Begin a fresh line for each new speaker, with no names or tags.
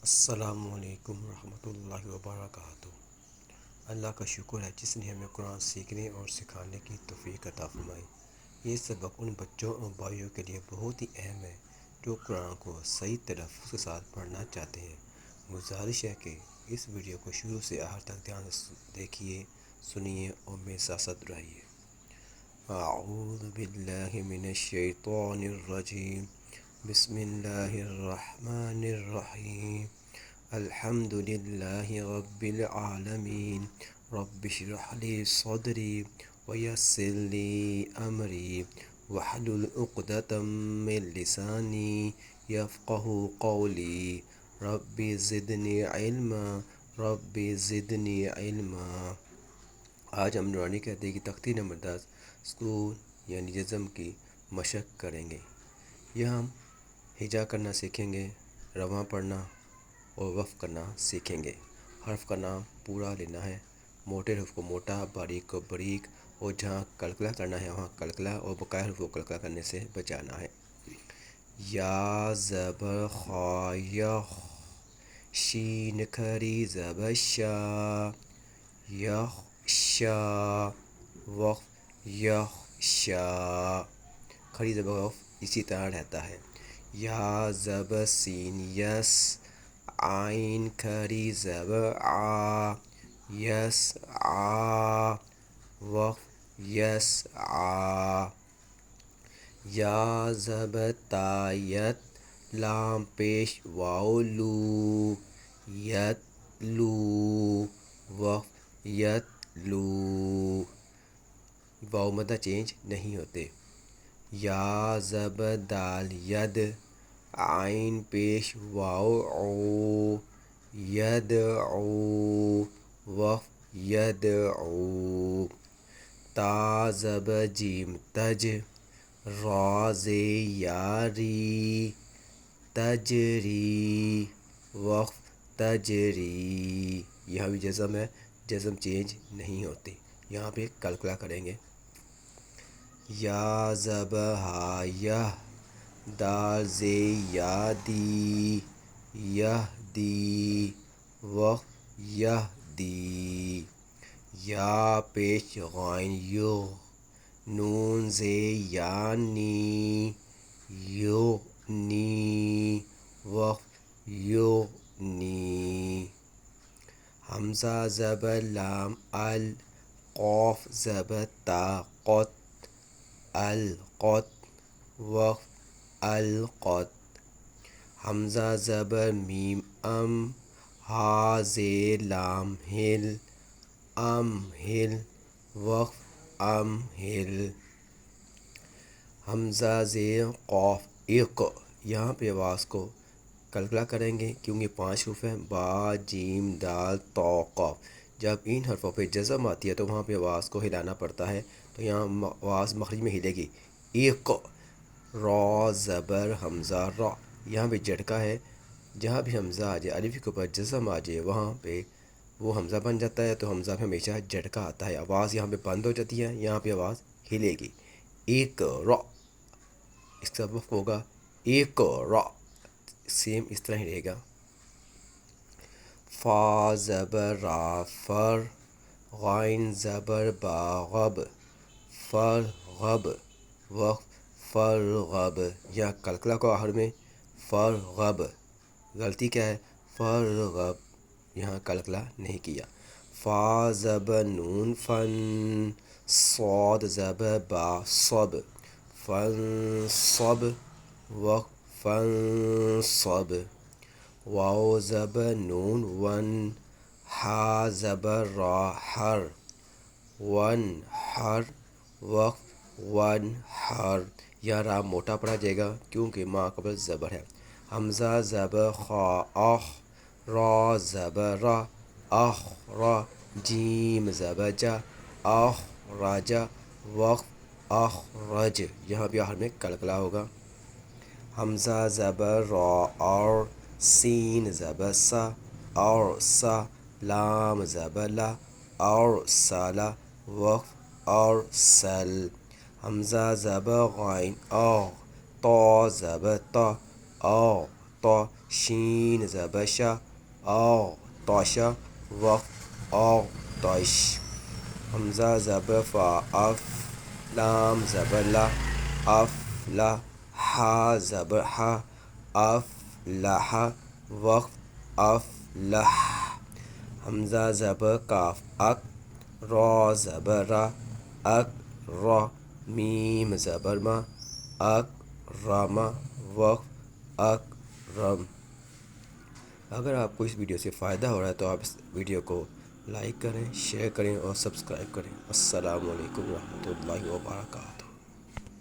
السلام علیکم ورحمۃ اللہ وبرکاتہ۔ اللہ کا شکر ہے جس نے ہمیں قرآن سیکھنے اور سکھانے کی توفیق عطا فرمائی۔ یہ سبق ان بچوں اور بھائیوں کے لیے بہت ہی اہم ہے جو قرآن کو صحیح تلفظ کے ساتھ پڑھنا چاہتے ہیں۔ گزارش ہے کہ اس ویڈیو کو شروع سے آخر تک دھیان سے دیکھیے، سنیے اور میرے ساتھ ساتھ رہیے۔ اعوذ باللہ من الشیطان الرجیم، بسم اللہ الرحمن الرحیم، الحمد للہ رب العالمین، رب اشرح لی صدری ویسر لی امری واحلل عقدۃ من لسانی یفقہ قولی، رب زدنی علما، رب زدنی علما۔ آج ہم نورانی قاعدے کی تختی نمبر 10 سکون یعنی جزم کی مشق کریں گے۔ یہاں ہم ہجا کرنا سیکھیں گے، رواں پڑھنا اور وقف کرنا سیکھیں گے۔ حرف کا نام پورا لینا ہے، موٹے حرف کو موٹا، باریک کو باریک، اور جہاں کلکلا کرنا ہے وہاں کلکلا اور بقایا حرف کو کلکلا کرنے سے بچانا ہے۔ یا زبر خا یخ، شین کھری زبر شا، یخ شا، وقف یخ شا، کھڑی زبر وقف اسی طرح رہتا ہے۔ یا زبر سین یس، عین کھری زبر آ، یس آ، وقف یس آ۔ یا زبر تا یت، لام پیش واو لو، یت لو، وقف یت لو، واو مدہ چینج نہیں ہوتے۔ یا زبر دال ید، عین پیش واو عو، ید عو، وقف ید عو۔ تا زبر جیم تج، را زے یاری، تجری، وقف تجری۔ یہاں بھی جزم ہے، جزم چینج نہیں ہوتی۔ یہاں پہ کلکلا کریں گے۔ یا زبر ہا یہ، دال زے یادی، یہ دی، وقف یہ دی۔ یا پیش غین یو، نون زے یعنی، یغنی، وقف یغنی۔ حمزہ زبر لام ال، قاف زبر تا قط، القط، وقف القط۔ حمزہ زبر میم ام، ہا زے لام ہل، امہل، وقف امہل۔ حمزہ زیر قاف اق، یہاں پہ آواز کو کلکلا کریں گے کیونکہ 5 حروف ہیں، با جیم دال تا قاف۔ جب ان حرفوں پہ جزم آتی ہے تو وہاں پہ آواز کو ہلانا پڑتا ہے، تو یہاں آواز مخرج میں ہلے گی۔ اق، را زبر حمزہ را، یہاں پہ جھٹکا ہے، جہاں بھی حمزہ آ جائے، الف کے اوپر جزم آ جائے وہاں پہ وہ حمزہ بن جاتا ہے، تو حمزہ پہ ہمیشہ جھٹکا آتا ہے، آواز یہاں پہ بند ہو جاتی ہے، یہاں پہ آواز ہلے گی۔ ایک را، اس کا وقف ہوگا ایک را، سیم اس طرح ہی رہے گا۔ فا زبر را فر، غین زبر با غب، فرغب، وقف فرغب۔ یہاں کلکلا کو آخر میں، فرغب، غلطی کیا ہے، فرغب، یہاں کلکلا نہیں کیا۔ فا زبر نون فن، صاد زبر با صب، فنصب، وقف فنصب۔ واو زبر نون ون، ہا زبر را ہر، ون ہر، وقف ون ہر۔ یہاں را موٹا پڑھا جائے گا کیونکہ ما قبل زبر ہے۔ حمزہ زبر خا اخ، را زبر را، اخ را، جیم زبر جا، اخ راجا، وقف اخرج، یہاں بھی آخر میں کلکلا ہوگا۔ حمزہ زبر را اور، سین زبر سا، اور سا، لام زبر لا، اور سالا، وقف اور سل۔ حمزہ زبر غین آ، تا زبر تا، آ تا، شین زبر شا آ طاشا وقف آ طائش حمزہ زبر فا اف لام زبر لا اف لا ہا زبر ہا اف لح وقف اف لح حمزہ زبر کاف اک را زبر را اک را میم زبر ما اک راما وقف اک رم۔ اگر آپ کو اس ویڈیو سے فائدہ ہو رہا ہے تو آپ اس ویڈیو کو لائک کریں، شیئر کریں اور سبسکرائب کریں۔ السلام علیکم ورحمۃ اللہ وبرکاتہ۔